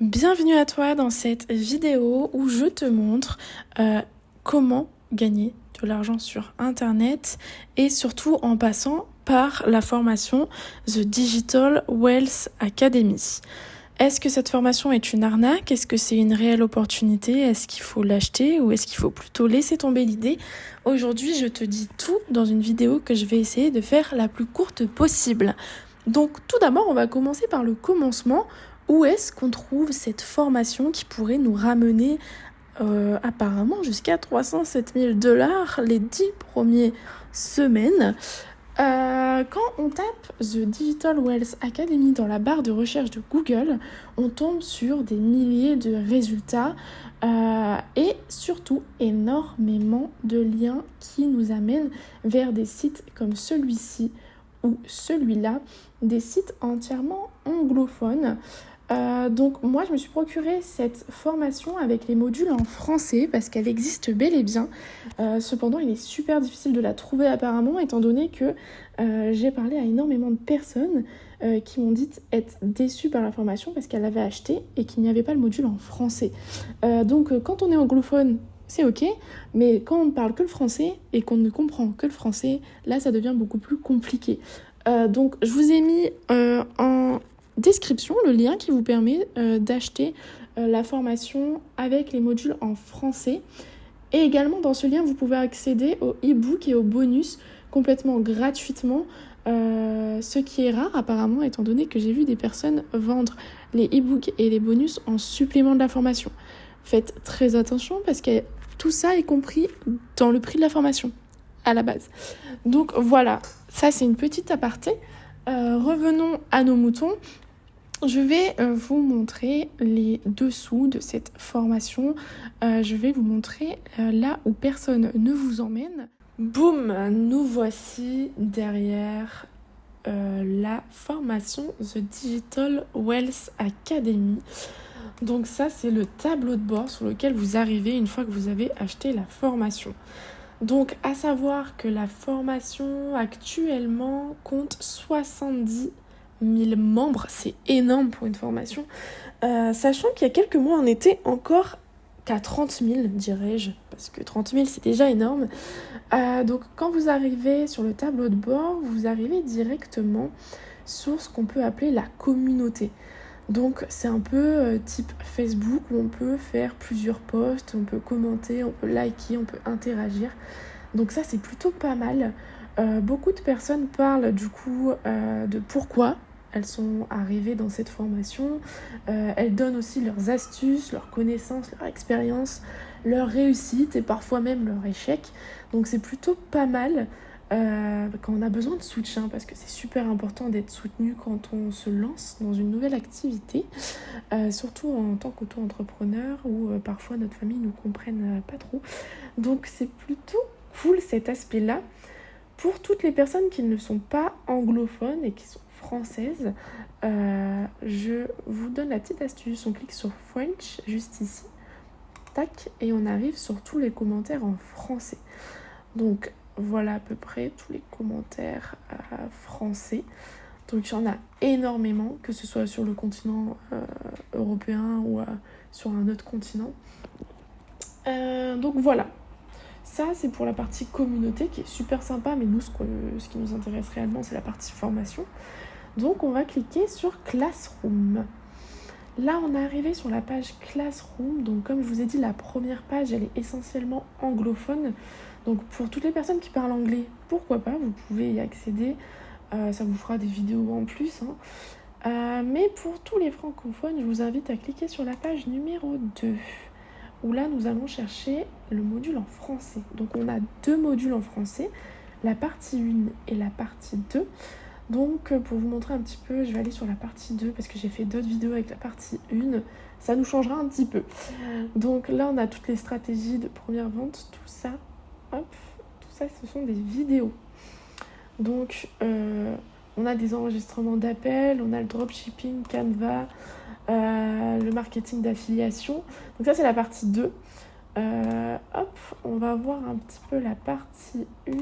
Bienvenue à toi dans cette vidéo où je te montre comment gagner de l'argent sur Internet et surtout en passant par la formation The Digital Wealth Academy. Est-ce que cette formation est une arnaque? Est-ce que c'est une réelle opportunité? Est-ce qu'il faut l'acheter ou est-ce qu'il faut plutôt laisser tomber l'idée? Aujourd'hui, je te dis tout dans une vidéo que je vais essayer de faire la plus courte possible. Donc tout d'abord, on va commencer par le commencement. Où est-ce qu'on trouve cette formation qui pourrait nous ramener apparemment jusqu'à 307 000 $ les 10 premières semaines? Quand on tape The Digital Wealth Academy dans la barre de recherche de Google, on tombe sur des milliers de résultats et surtout énormément de liens qui nous amènent vers des sites comme celui-ci ou celui-là, des sites entièrement anglophones. Donc moi je me suis procuré cette formation avec les modules en français parce qu'elle existe bel et bien. Cependant il est super difficile de la trouver apparemment étant donné que j'ai parlé à énormément de personnes qui m'ont dit être déçues par la formation parce qu'elles l'avaient achetée et qu'il n'y avait pas le module en français. Donc quand on est anglophone, c'est ok, mais quand on ne parle que le français et qu'on ne comprend que le français, là ça devient beaucoup plus compliqué. Donc je vous ai mis en description le lien qui vous permet d'acheter la formation avec les modules en français. Et également dans ce lien, vous pouvez accéder au e-book et au bonus complètement gratuitement, ce qui est rare apparemment étant donné que j'ai vu des personnes vendre les e-books et les bonus en supplément de la formation. Faites très attention parce que tout ça est compris dans le prix de la formation à la base. Donc voilà, ça c'est une petite aparté. Revenons à nos moutons. Je vais vous montrer les dessous de cette formation. Je vais vous montrer là où personne ne vous emmène. Boum, nous voici derrière la formation The Digital Wealth Academy. Donc ça, c'est le tableau de bord sur lequel vous arrivez une fois que vous avez acheté la formation. Donc, à savoir que la formation actuellement compte 70 000 membres, c'est énorme pour une formation, sachant qu'il y a quelques mois on était encore qu'à 30 000 dirais-je, parce que 30 000 c'est déjà énorme. Donc quand vous arrivez sur le tableau de bord, vous arrivez directement sur ce qu'on peut appeler la communauté. Donc c'est un peu type Facebook où on peut faire plusieurs posts, on peut commenter, on peut liker, on peut interagir. Donc ça c'est plutôt pas mal. Beaucoup de personnes parlent du coup de pourquoi elles sont arrivées dans cette formation. Elles donnent aussi leurs astuces, leurs connaissances, leur expérience, leurs réussites et parfois même leurs échecs. Donc c'est plutôt pas mal quand on a besoin de soutien, parce que c'est super important d'être soutenu quand on se lance dans une nouvelle activité, surtout en tant qu'auto-entrepreneur où parfois notre famille ne nous comprenne pas trop. Donc c'est plutôt cool cet aspect-là. Pour toutes les personnes qui ne sont pas anglophones et qui sont françaises, je vous donne la petite astuce. On clique sur French juste ici, tac, et on arrive sur tous les commentaires en français. Donc voilà à peu près tous les commentaires français. Donc il y en a énormément, que ce soit sur le continent européen ou sur un autre continent. Donc voilà. Ça, c'est pour la partie communauté qui est super sympa, mais nous, ce qui nous intéresse réellement, c'est la partie formation. Donc, on va cliquer sur Classroom. Là, on est arrivé sur la page Classroom. Donc, comme je vous ai dit, la première page, elle est essentiellement anglophone. Donc, pour toutes les personnes qui parlent anglais, pourquoi pas, vous pouvez y accéder. Ça vous fera des vidéos en plus. Mais pour tous les francophones, je vous invite à cliquer sur la page numéro 2. Où là nous allons chercher le module en français. Donc on a deux modules en français, la partie 1 et la partie 2. Donc pour vous montrer un petit peu, je vais aller sur la partie 2 parce que j'ai fait d'autres vidéos avec la partie 1. Ça nous changera un petit peu. Donc là on a toutes les stratégies de première vente, tout ça. Hop, tout ça ce sont des vidéos. Donc on a des enregistrements d'appels, on a le dropshipping, Canva, le marketing d'affiliation. Donc ça c'est la partie 2. Hop, on va voir un petit peu la partie 1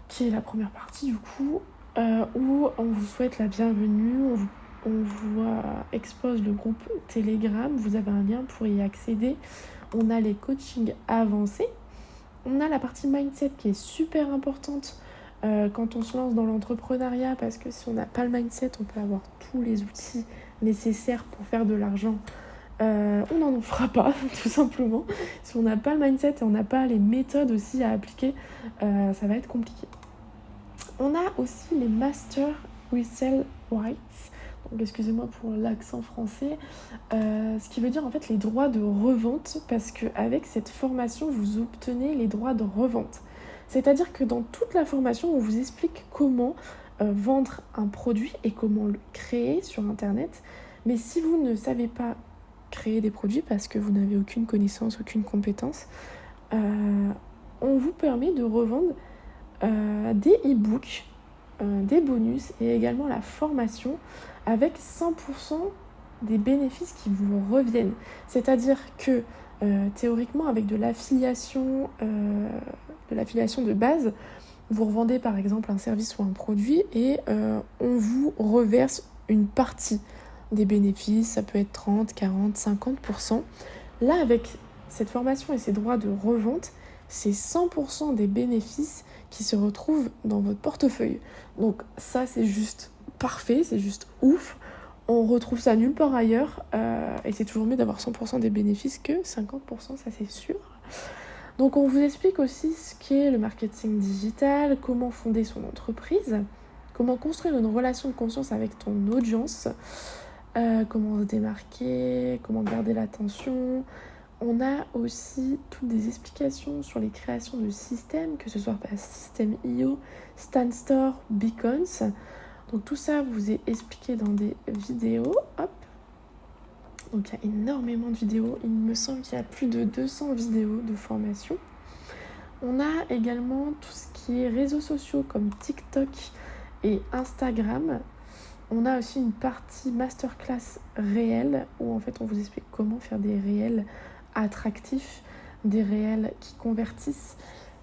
qui est la première partie du coup, où on vous souhaite la bienvenue, on vous on vous expose le groupe Telegram, vous avez un lien pour y accéder. On a les coachings avancés. On a la partie mindset qui est super importante quand on se lance dans l'entrepreneuriat, parce que si on n'a pas le mindset, on peut avoir tous les outils nécessaires pour faire de l'argent. On n'en fera pas, tout simplement. Si on n'a pas le mindset et on n'a pas les méthodes aussi à appliquer, ça va être compliqué. On a aussi les Master Resell Rights. Donc, excusez-moi pour l'accent français. Ce qui veut dire en fait les droits de revente, parce qu'avec cette formation, vous obtenez les droits de revente. C'est-à-dire que dans toute la formation, on vous explique comment vendre un produit et comment le créer sur Internet. Mais si vous ne savez pas créer des produits parce que vous n'avez aucune connaissance, aucune compétence, on vous permet de revendre des e-books, des bonus et également la formation avec 100% des bénéfices qui vous reviennent. C'est-à-dire que théoriquement, avec de l'affiliation de base, vous revendez par exemple un service ou un produit et on vous reverse une partie des bénéfices, ça peut être 30, 40, 50%. Là, avec cette formation et ces droits de revente, c'est 100% des bénéfices qui se retrouvent dans votre portefeuille. Donc ça, c'est juste parfait, c'est juste ouf. On retrouve ça nulle part ailleurs et c'est toujours mieux d'avoir 100% des bénéfices que 50%, ça c'est sûr. Donc on vous explique aussi ce qu'est le marketing digital, comment fonder son entreprise, comment construire une relation de confiance avec ton audience, comment se démarquer, comment garder l'attention. On a aussi toutes des explications sur les créations de systèmes, que ce soit System.io, Stanstore, Beacons. Donc tout ça vous est expliqué dans des vidéos. Hop. Donc il y a énormément de vidéos. Il me semble qu'il y a plus de 200 vidéos de formation. On a également tout ce qui est réseaux sociaux comme TikTok et Instagram. On a aussi une partie masterclass réelle où en fait on vous explique comment faire des réels attractifs, des réels qui convertissent.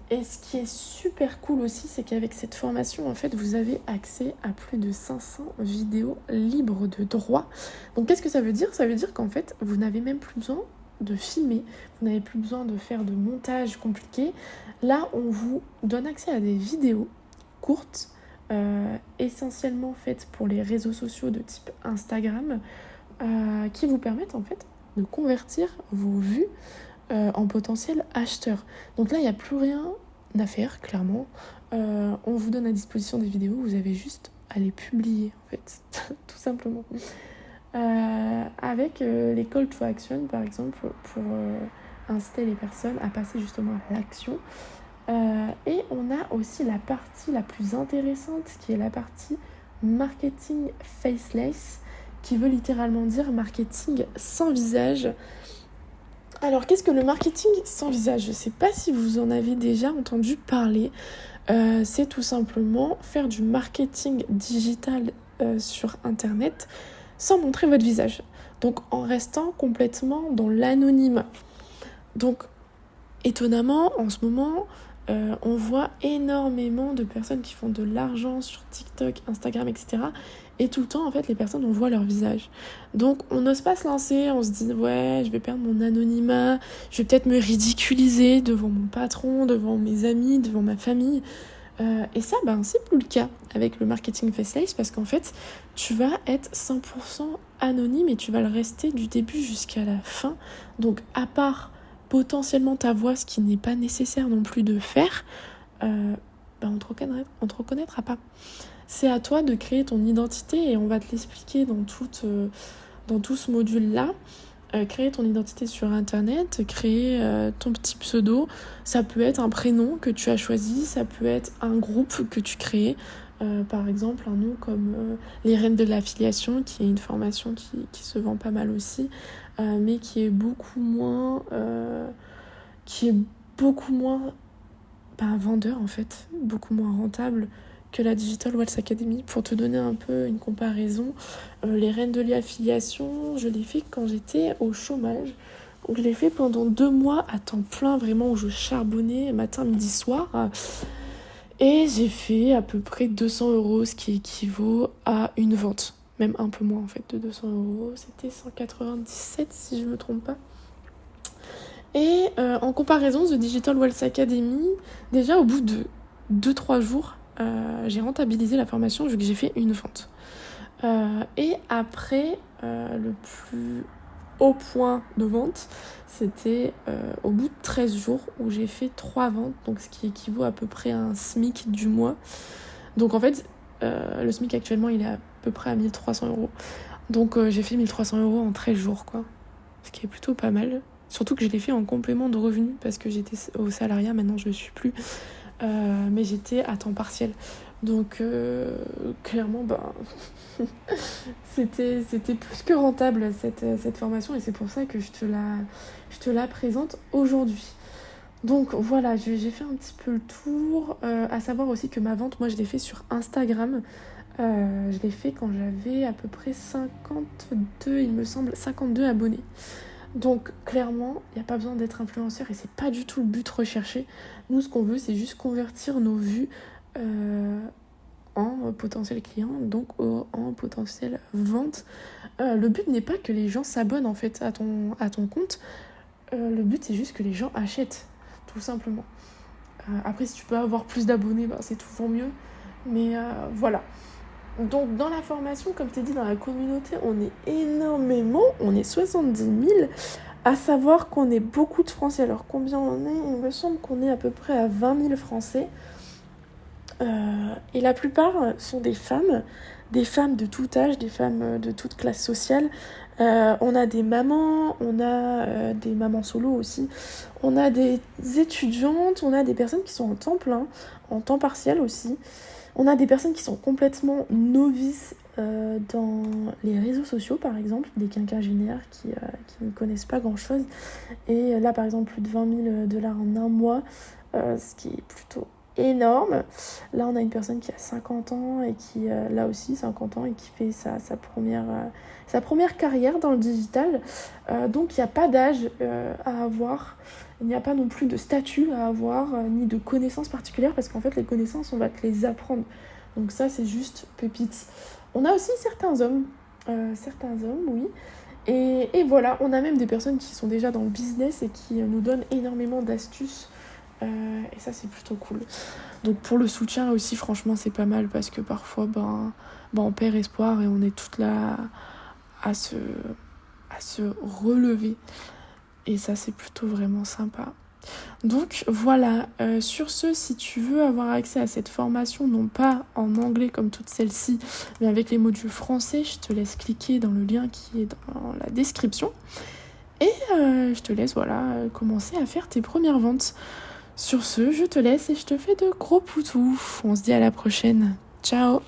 Et ce qui est super cool aussi, c'est qu'avec cette formation, en fait, vous avez accès à plus de 500 vidéos libres de droit. Donc qu'est-ce que ça veut dire ? Ça veut dire qu'en fait, vous n'avez même plus besoin de filmer, vous n'avez plus besoin de faire de montage compliqué. Là, on vous donne accès à des vidéos courtes, essentiellement faites pour les réseaux sociaux de type Instagram, qui vous permettent en fait de convertir vos vues en potentiel acheteurs. Donc là, il n'y a plus rien à faire, clairement. On vous donne à disposition des vidéos, vous avez juste à les publier, en fait, tout simplement. Avec les call to action, par exemple, pour inciter les personnes à passer justement à l'action. Et on a aussi la partie la plus intéressante, qui est la partie marketing faceless, qui veut littéralement dire marketing sans visage. Alors, qu'est-ce que le marketing sans visage ? Je ne sais pas si vous en avez déjà entendu parler. C'est tout simplement faire du marketing digital sur Internet sans montrer votre visage. Donc, en restant complètement dans l'anonymat. Donc, étonnamment, en ce moment, on voit énormément de personnes qui font de l'argent sur TikTok, Instagram, etc. Et tout le temps, en fait, les personnes, on voit leur visage. Donc, on n'ose pas se lancer, on se dit « Ouais, je vais perdre mon anonymat, je vais peut-être me ridiculiser devant mon patron, devant mes amis, devant ma famille. » Et ça, c'est plus le cas avec le marketing faceless, parce qu'en fait, tu vas être 100% anonyme et tu vas le rester du début jusqu'à la fin. Donc, à part potentiellement ta voix, ce qui n'est pas nécessaire non plus de faire, on te reconnaîtra pas. C'est à toi de créer ton identité et on va te l'expliquer dans tout ce module-là. Créer ton identité sur Internet, créer ton petit pseudo. Ça peut être un prénom que tu as choisi, ça peut être un groupe que tu crées. Par exemple, un nom comme les Reines de l'affiliation, qui est une formation qui se vend pas mal aussi, mais qui est beaucoup moins vendeur en fait, beaucoup moins rentable que la Digital Wealth Academy. Pour te donner un peu une comparaison, les Reines de l'affiliation, je l'ai fait quand j'étais au chômage. Donc je l'ai fait pendant 2 mois à temps plein, vraiment, où je charbonnais matin, midi, soir. Et j'ai fait à peu près 200 €, ce qui équivaut à une vente. même un peu moins en fait de 200 €, c'était 197 si je me trompe pas. Et en comparaison, The Digital Wealth Academy, déjà au bout de 2-3 jours, j'ai rentabilisé la formation vu que j'ai fait une vente. Et après, le plus haut point de vente, c'était au bout de 13 jours où j'ai fait 3 ventes, donc ce qui équivaut à peu près à un SMIC du mois. Donc en fait, le SMIC actuellement, il est à peu près à 1300 €. Donc j'ai fait 1300 € en 13 jours, quoi. Ce qui est plutôt pas mal. Surtout que je l'ai fait en complément de revenus parce que j'étais au salariat, maintenant je ne le suis plus. Mais j'étais à temps partiel. Donc clairement, c'était plus que rentable cette formation et c'est pour ça que je te la présente aujourd'hui. Donc voilà, j'ai fait un petit peu le tour. À savoir aussi que ma vente, moi je l'ai fait sur Instagram. Je l'ai fait quand j'avais à peu près 52, il me semble, 52 abonnés. Donc clairement, il n'y a pas besoin d'être influenceur et c'est pas du tout le but recherché. Nous, ce qu'on veut, c'est juste convertir nos vues en potentiel client, donc en potentiel vente. Le but n'est pas que les gens s'abonnent en fait à ton compte. Le but, c'est juste que les gens achètent, tout simplement. Après, si tu peux avoir plus d'abonnés, c'est toujours mieux. Mais voilà. Donc dans la formation, comme je t'ai dit, dans la communauté, on est énormément, on est 70 000, à savoir qu'on est beaucoup de Français. Alors combien on est ? Il me semble qu'on est à peu près à 20 000 Français. Et la plupart sont des femmes de tout âge, des femmes de toute classe sociale. On a des mamans, on a des mamans solo aussi, on a des étudiantes, on a des personnes qui sont en temps plein, en temps partiel aussi. On a des personnes qui sont complètement novices dans les réseaux sociaux, par exemple, des quinquagénaires qui ne connaissent pas grand-chose. Et là, par exemple, plus de 20 000 $ en un mois, ce qui est plutôt énorme. Là, on a une personne qui a 50 ans et qui, là aussi, 50 ans et qui fait sa première carrière dans le digital. Donc, il n'y a pas d'âge à avoir. Il n'y a pas non plus de statut à avoir, ni de connaissances particulières, parce qu'en fait, les connaissances, on va te les apprendre. Donc ça, c'est juste pépite. On a aussi certains hommes, oui. Et voilà, on a même des personnes qui sont déjà dans le business et qui nous donnent énormément d'astuces. Et ça, c'est plutôt cool. Donc pour le soutien aussi, franchement, c'est pas mal, parce que parfois, on perd espoir et on est toutes là à se relever. Et ça, c'est plutôt vraiment sympa. Donc voilà, sur ce, si tu veux avoir accès à cette formation, non pas en anglais comme toutes celles-ci, mais avec les modules français, je te laisse cliquer dans le lien qui est dans la description. Et je te laisse commencer à faire tes premières ventes. Sur ce, je te laisse et je te fais de gros poutous. On se dit à la prochaine. Ciao!